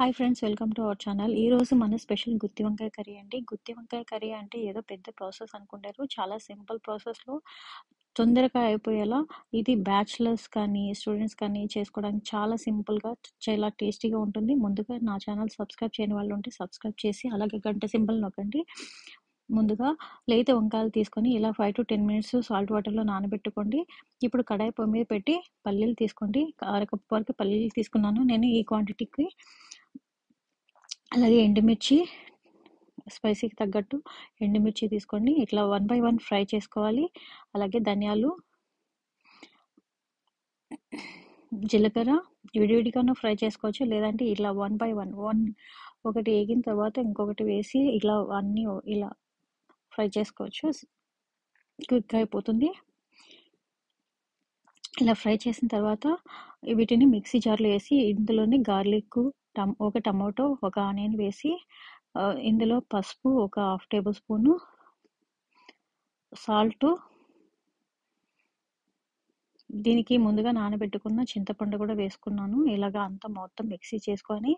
Hi friends, welcome to our channel. ఈరోజు మన special గుత్తి వంకాయ కర్రీ అండి. గుత్తి వంకాయ కర్రీ అంటే ఏదో పెద్ద ప్రాసెస్ అనుకుంటారు. చాలా సింపుల్ ప్రాసెస్లో తొందరగా అయిపోయేలా ఇది బ్యాచిలర్స్ కానీ స్టూడెంట్స్ కానీ చేసుకోవడానికి చాలా సింపుల్గా చాలా టేస్టీగా ఉంటుంది. ముందుగా నా ఛానల్ సబ్స్క్రైబ్ చేయని వాళ్ళు ఉంటే సబ్స్క్రైబ్ చేసి అలాగే గంట సింబల్ నొక్కండి. ముందుగా లేత వంకాయలు తీసుకొని ఇలా 5 to 10 minutes సాల్ట్ వాటర్లో నానబెట్టుకోండి. ఇప్పుడు కడాయి పొయ్యి మీద పెట్టి పల్లీలు తీసుకోండి. అరకప్పు వరకు పల్లీలు తీసుకున్నాను నేను ఈ క్వాంటిటీకి. అలాగే ఎండుమిర్చి, స్పైసీకి తగ్గట్టు ఎండుమిర్చి తీసుకోండి. ఇట్లా 1 by 1 ఫ్రై చేసుకోవాలి. అలాగే ధనియాలు, జీలకర్ర విడివిడిగాను ఫ్రై చేసుకోవచ్చు, లేదంటే ఇట్లా 1 by 1 ఒకటి వేగిన తర్వాత ఇంకొకటి వేసి ఇలా అన్నీ ఇలా ఫ్రై చేసుకోవచ్చు. క్విక్గా అయిపోతుంది. ఇలా ఫ్రై చేసిన తర్వాత వీటిని మిక్సీ జార్లో వేసి ఇందులోని గార్లిక్, ఒక టమాటో, ఒక ఆనియన్ వేసి ఇందులో పసుపు ఒక 1/2 tablespoon, సాల్ట్, దీనికి ముందుగా నానబెట్టుకున్న చింతపండు కూడా వేసుకున్నాను. ఇలాగా అంతా మొత్తం మిక్సీ చేసుకొని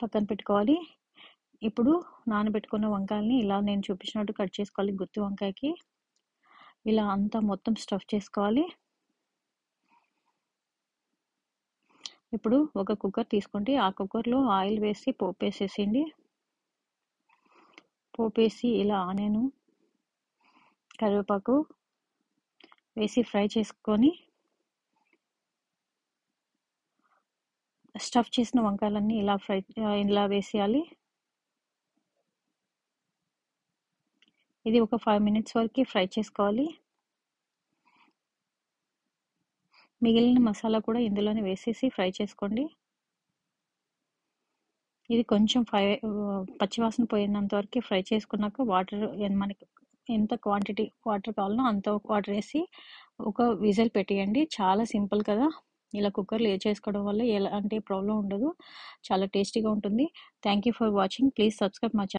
పక్కన పెట్టుకోవాలి. ఇప్పుడు నానబెట్టుకున్న వంకాయల్ని ఇలా నేను చూపించినట్టు కట్ చేసుకోవాలి. గుత్తి వంకాయకి ఇలా అంతా మొత్తం స్టఫ్ చేసుకోవాలి. ఇప్పుడు ఒక కుక్కర్ తీసుకోండి. ఆ కుక్కర్లో ఆయిల్ వేసి పోపు వేసేసిండి. పోపేసి ఇలా ఆనియన్, కరివేపాకు వేసి ఫ్రై చేసుకొని స్టఫ్ చేసిన వంకాయలన్నీ ఇలా వేసేయాలి. ఇది ఒక 5 minutes వరకు ఫ్రై చేసుకోవాలి. మిగిలిన మసాలా కూడా ఇందులోనే వేసేసి ఫ్రై చేసుకోండి. ఇది కొంచెం పచ్చివాసన పోయినంత వరకు ఫ్రై చేసుకున్నాక వాటర్ మనకి ఎంత క్వాంటిటీ వాటర్ కావాలనో అంత వాటర్ వేసి ఒక విజిల్ పెట్టేయండి. చాలా సింపుల్ కదా. ఇలా కుక్కర్లో చేసుకోవడం వల్ల ఎలాంటి ప్రాబ్లం ఉండదు. చాలా టేస్టీగా ఉంటుంది. Thank you for watching. Please subscribe my channel.